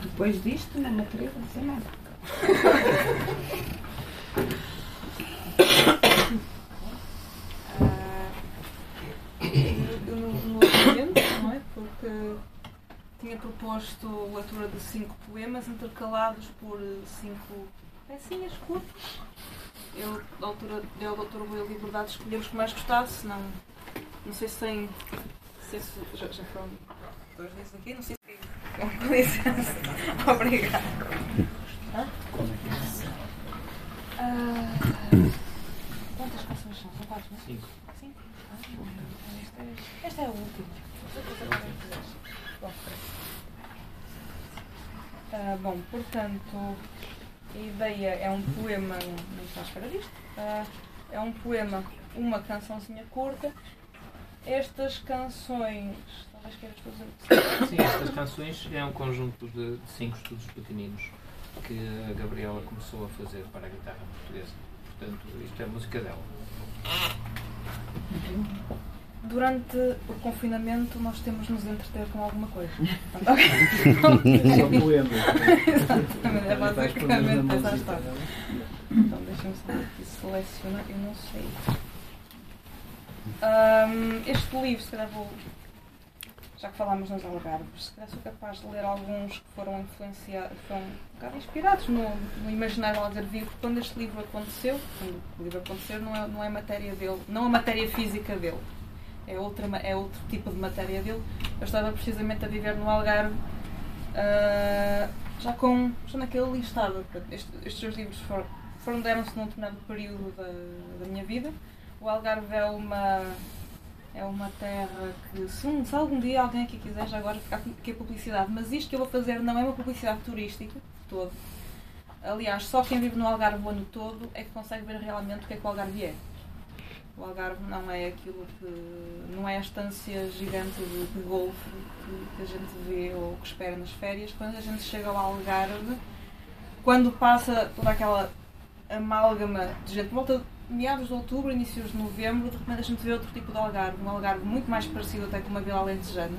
Depois disto, não me atrevo a dizer nada. Eu no ambiente, não é? Porque tinha proposto a leitura de 5 poemas intercalados por 5 pecinhas curtas. Eu, da autora Rui Liberdade, escolhi os que mais gostasse, não sei se tem. Já foram 2 vezes aqui, não sei se tem. Com licença. Obrigada. Quantas canções são? São 4, não é? 5. 5? Esta é a última. Bom, portanto, a ideia é um poema, não está à espera disto, é um poema, uma cançãozinha curta. Estas canções, talvez queiras fazer. Sim, estas canções é um conjunto de 5 estudos pequeninos que a Gabriela começou a fazer para a guitarra portuguesa. Portanto, isto é a música dela. Durante o confinamento nós temos de nos entreter com alguma coisa. Só poemas. Exatamente, é basicamente essa a história. Então deixa-me só aqui selecionar, eu não sei. Este livro, se calhar vou, já que falámos nos Algarves, se calhar sou capaz de ler alguns que foram influenciados, foram um bocado inspirados no imaginário algarvio, porque quando este livro aconteceu, quando o livro aconteceu, não é matéria dele, não a matéria física dele. É outro tipo de matéria dele. Eu estava precisamente a viver no Algarve, já naquele listado. Estes dois livros deram-se num determinado período da minha vida. O Algarve é uma terra que, se algum dia alguém aqui quiser, já agora ficar aqui a publicidade, mas isto que eu vou fazer não é uma publicidade turística de todo. Aliás, só quem vive no Algarve o ano todo é que consegue ver realmente o que é que o Algarve é. O Algarve não é aquilo que. Não é a estância gigante de golfe que a gente vê ou que espera nas férias. Quando a gente chega ao Algarve, quando passa toda aquela amálgama de gente, por volta de meados de outubro, inícios de novembro, de repente a gente vê outro tipo de Algarve. Um Algarve muito mais parecido até com uma vila alentejana,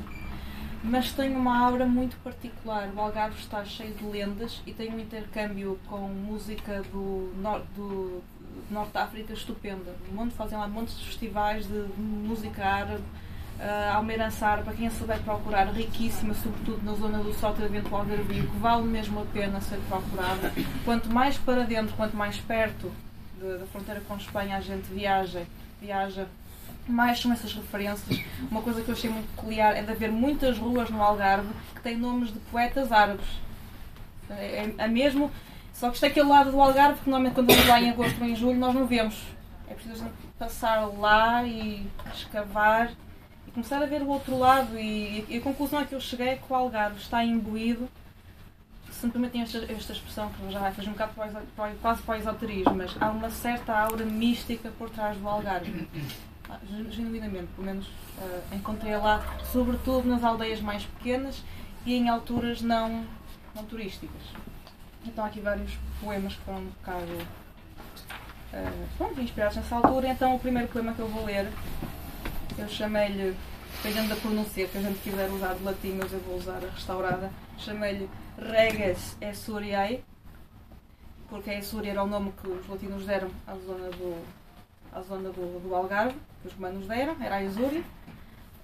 mas tem uma aura muito particular. O Algarve está cheio de lendas e tem um intercâmbio com música do Norte de África estupenda. Fazem lá montes de festivais de música árabe. Há uma herança árabe, para quem se vai procurar, riquíssima, sobretudo na zona do Sotavento Algarvio, que vale mesmo a pena ser procurada. Quanto mais para dentro, quanto mais perto da fronteira com Espanha a gente viaja, mais são essas referências. Uma coisa que eu achei muito peculiar é de haver muitas ruas no Algarve que têm nomes de poetas árabes. É mesmo. Só que isto é aquele lado do Algarve que normalmente quando vamos lá em agosto ou em julho nós não vemos. É preciso a gente passar lá e escavar e começar a ver o outro lado. E a conclusão a que eu cheguei é que o Algarve está imbuído, se me permitem esta expressão que já vai fazer um bocado quase para o esoterismo, mas há uma certa aura mística por trás do Algarve. Genuinamente, pelo menos encontrei lá, sobretudo nas aldeias mais pequenas e em alturas não turísticas. Então há aqui vários poemas que foram um bocado inspirados nessa altura. Então o primeiro poema que eu vou ler, eu chamei-lhe, dependendo da pronúncia, que a gente quiser usar de latim, mas eu vou usar a restaurada, chamei-lhe Reges Essuriae, porque a Essúria era o nome que os latinos deram à zona do Algarve, que os romanos deram, era a Esúria.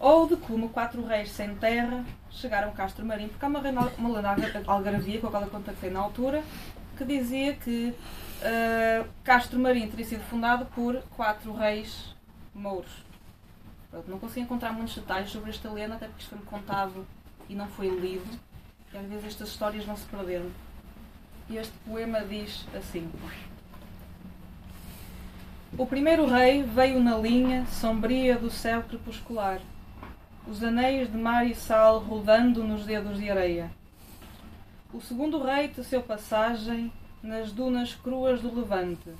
Ou de como 4 reis sem terra chegaram a Castro Marim, porque há uma lenda algarvia com a qual eu contactei na altura, que dizia que Castro Marim teria sido fundado por 4 reis mouros. Pronto, não consegui encontrar muitos detalhes sobre esta lenda, até porque isto foi-me contado e não foi lido, e às vezes estas histórias vão se perdendo. E este poema diz assim: O primeiro rei veio na linha sombria do céu crepuscular, os anéis de mar e sal rodando nos dedos de areia. O segundo rei teceu passagem nas dunas cruas do Levante,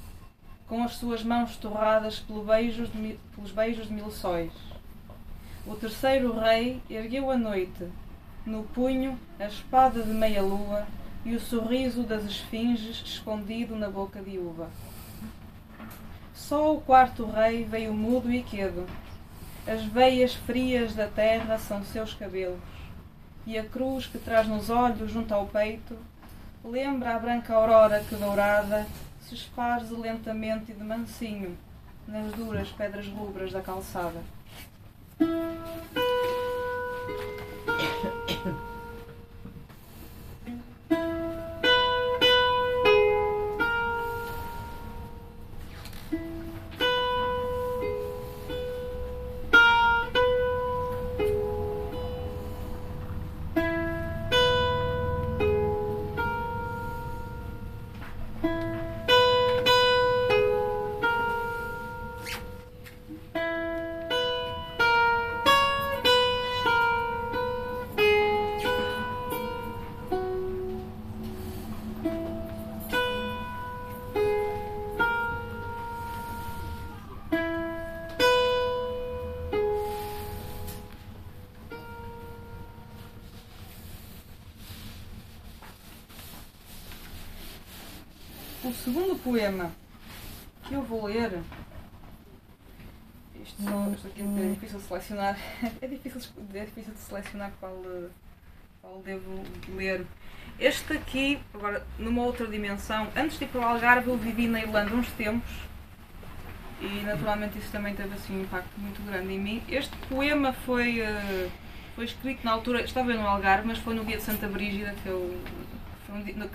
com as suas mãos torradas pelos beijos de 1000 sóis. O terceiro rei ergueu a noite, no punho a espada de meia-lua e o sorriso das esfinges escondido na boca de uva. Só o quarto rei veio mudo e quedo. As veias frias da terra são seus cabelos, e a cruz que traz nos olhos junto ao peito lembra a branca aurora que dourada se esparze lentamente e de mansinho nas duras pedras rubras da calçada. O segundo poema que eu vou ler, isto aqui é difícil de selecionar, é difícil de selecionar qual devo ler. Este aqui, agora numa outra dimensão, antes de ir para o Algarve eu vivi na Irlanda uns tempos e naturalmente isso também teve assim, um impacto muito grande em mim. Este poema foi escrito na altura, estava eu no Algarve, mas foi no dia de Santa Brígida,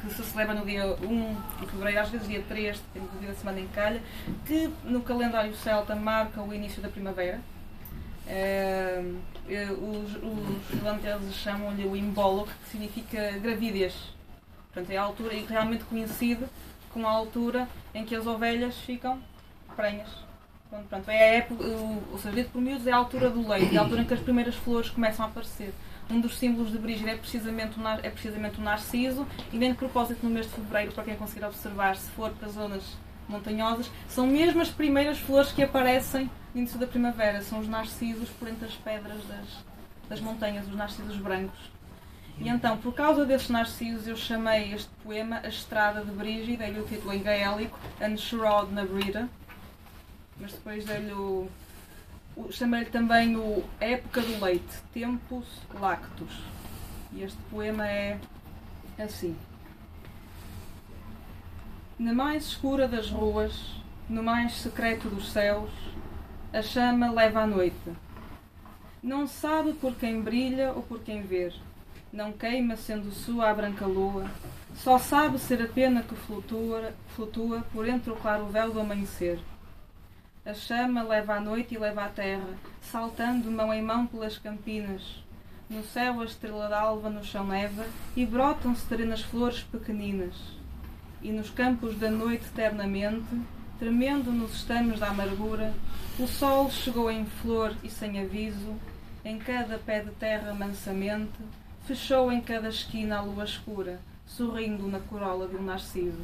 que se celebra no dia 1 de fevereiro, às vezes dia 3, depende do dia da semana em que calha, que no calendário celta marca o início da primavera. Os irlandeses chamam-lhe o Imbolc, que significa gravidez. Portanto, é a altura, e realmente conhecido como a altura em que as ovelhas ficam prenhas. Portanto, é a época, ou seja, dito por miúdos, é a altura do leite, é a altura em que as primeiras flores começam a aparecer. Um dos símbolos de Brígida é precisamente o narciso, e bem de propósito no mês de fevereiro, para quem conseguir observar, se for para zonas montanhosas, são mesmo as primeiras flores que aparecem no início da primavera, são os narcisos por entre as pedras das montanhas, os narcisos brancos. E então, por causa desses narcisos, eu chamei este poema A Estrada de Brígida, e o título em gaélico, An Shrod na Brida, mas depois dei-lhe chamei-lhe também a época do leite, Tempus Lactus. E este poema é assim. Na mais escura das ruas, no mais secreto dos céus, a chama leva a noite. Não sabe por quem brilha ou por quem ver, não queima sendo sua a branca lua, só sabe ser a pena que flutua por entre o claro véu do amanhecer. A chama leva à noite e leva à terra, saltando mão em mão pelas campinas. No céu a estrela d'alva, no chão neva, e brotam-se terenas flores pequeninas. E nos campos da noite eternamente, tremendo nos estames da amargura, o sol chegou em flor e sem aviso, em cada pé de terra mansamente, fechou em cada esquina a lua escura, sorrindo na corola de um narciso.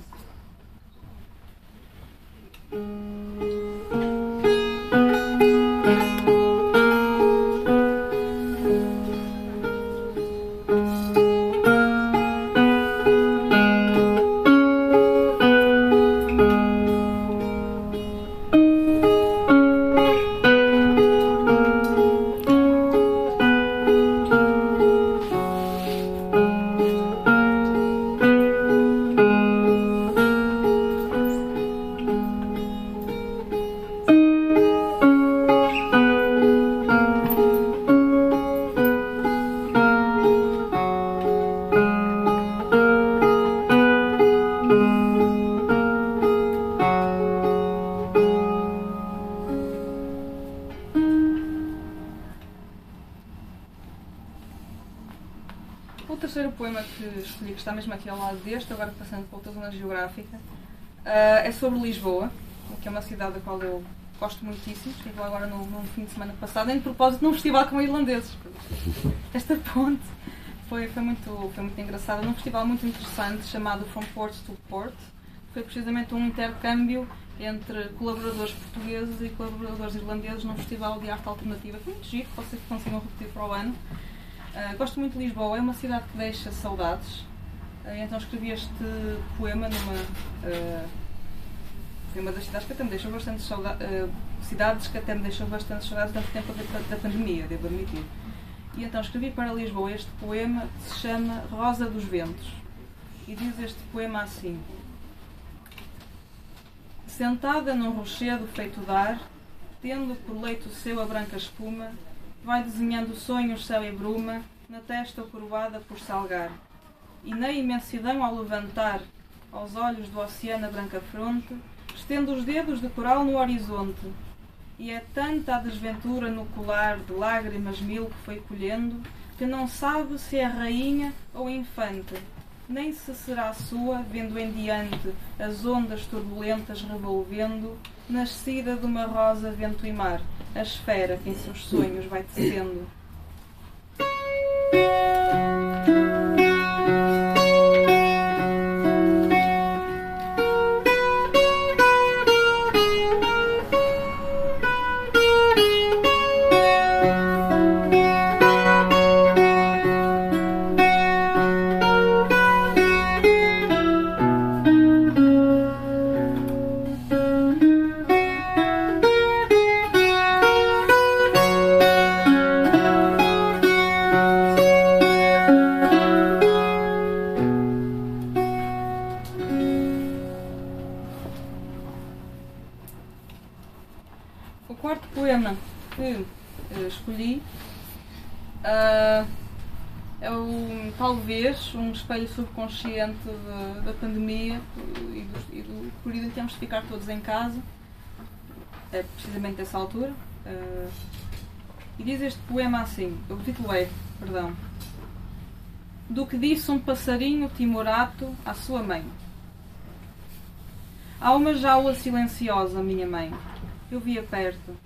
O terceiro poema que escolhi, que está mesmo aqui ao lado deste, agora passando para outra zona geográfica, é sobre Lisboa, que é uma cidade da qual eu gosto muitíssimo. Estive lá agora num fim de semana passado, em propósito num festival com irlandeses. Esta ponte foi muito engraçada, num festival muito interessante chamado From Port to Port. Foi precisamente um intercâmbio entre colaboradores portugueses e colaboradores irlandeses num festival de arte alternativa. Foi muito giro, vocês consigam repetir para o ano. Gosto muito de Lisboa, é uma cidade que deixa saudades, então escrevi este poema foi uma das cidades que até me deixou bastante saudades, tanto tempo da pandemia, devo admitir. E então escrevi para Lisboa este poema que se chama Rosa dos Ventos. E diz este poema assim: sentada num rochedo feito dar, tendo por leito seu a branca espuma, vai desenhando sonhos, céu e bruma, na testa curvada por salgar. E na imensidão ao levantar, aos olhos do oceano a branca fronte, estendo os dedos de coral no horizonte. E é tanta a desventura no colar de lágrimas mil que foi colhendo, que não sabe se é rainha ou infante, nem se será sua, vendo em diante as ondas turbulentas revolvendo, nascida de uma rosa, vento e mar, a esfera que em seus sonhos vai tecendo. O quarto poema que escolhi é talvez um espelho subconsciente da pandemia e do período em que temos de ficar todos em casa. É precisamente dessa altura. E diz este poema assim, o título é, perdão: Do que disse um passarinho timorato à sua mãe. Há uma jaula silenciosa, minha mãe. Eu via perto.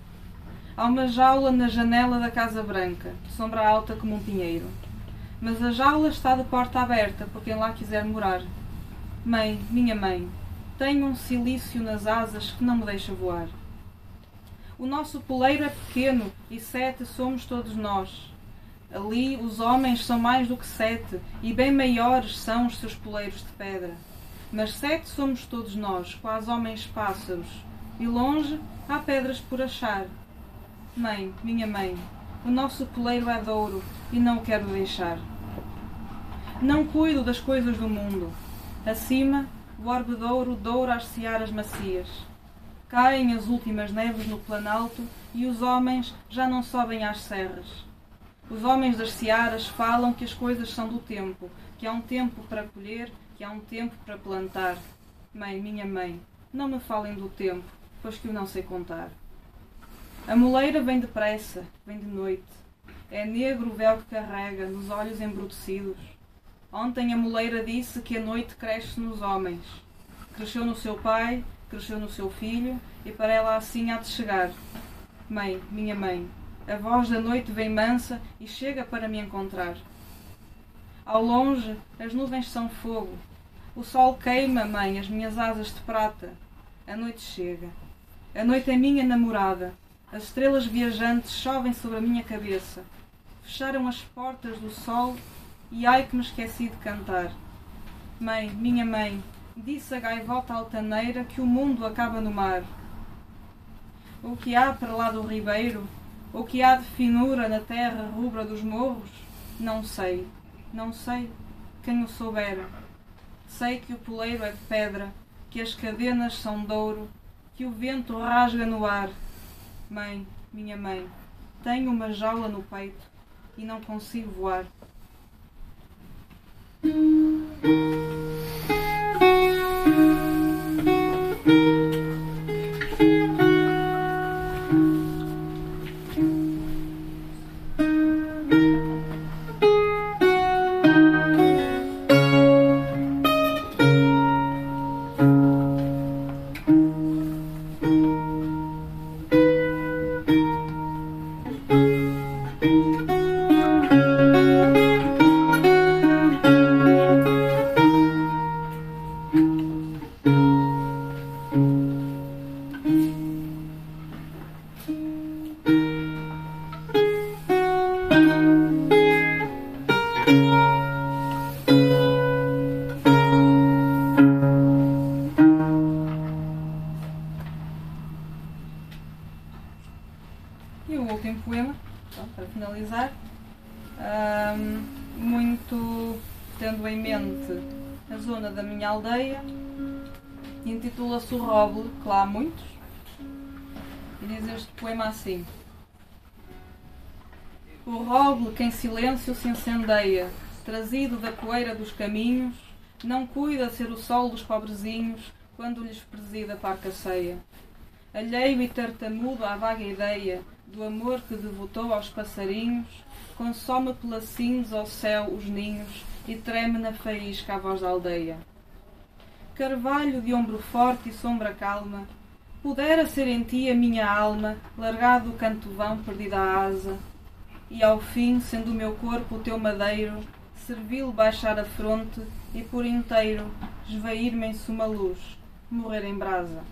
Há uma jaula na janela da Casa Branca, de sombra alta como um pinheiro. Mas a jaula está de porta aberta por quem lá quiser morar. Mãe, minha mãe, tenho um silício nas asas que não me deixa voar. O nosso poleiro é pequeno e 7 somos todos nós. Ali os homens são mais do que 7 e bem maiores são os seus poleiros de pedra. Mas 7 somos todos nós, quase homens pássaros, e longe há pedras por achar. Mãe, minha mãe, o nosso poleiro é de ouro e não o quero deixar. Não cuido das coisas do mundo. Acima, o orbe de ouro doura as searas macias. Caem as últimas neves no planalto e os homens já não sobem às serras. Os homens das searas falam que as coisas são do tempo, que há um tempo para colher, que há um tempo para plantar. Mãe, minha mãe, não me falem do tempo, pois que eu não sei contar. A moleira vem depressa, vem de noite. É negro o véu que carrega, nos olhos embrutecidos. Ontem a moleira disse que a noite cresce nos homens. Cresceu no seu pai, cresceu no seu filho, e para ela assim há de chegar. Mãe, minha mãe, a voz da noite vem mansa e chega para me encontrar. Ao longe, as nuvens são fogo. O sol queima, mãe, as minhas asas de prata. A noite chega. A noite é minha namorada. As estrelas viajantes chovem sobre a minha cabeça. Fecharam as portas do sol e ai que me esqueci de cantar. Mãe, minha mãe, disse a gaivota altaneira que o mundo acaba no mar. O que há para lá do ribeiro? O que há de finura na terra rubra dos morros? Não sei, não sei. Quem o soubera? Sei que o poleiro é de pedra, que as cadenas são de ouro, que o vento rasga no ar. Mãe, minha mãe, tenho uma jaula no peito e não consigo voar. E o último poema, para finalizar, muito tendo em mente a zona da minha aldeia. Intitula-se O Roble, que lá há muitos, e diz este poema assim: O roble que em silêncio se incendeia, trazido da poeira dos caminhos, não cuida ser o sol dos pobrezinhos quando lhes presida a parca ceia. Alheio e tartamudo à vaga ideia do amor que devotou aos passarinhos, consome pela cinza ao céu os ninhos e treme na faísca a voz da aldeia. Carvalho de ombro forte e sombra calma, pudera ser em ti a minha alma, largado o canto vão, perdida a asa, e ao fim, sendo o meu corpo o teu madeiro, servi-lo baixar a fronte e por inteiro esvair-me em suma luz, morrer em brasa.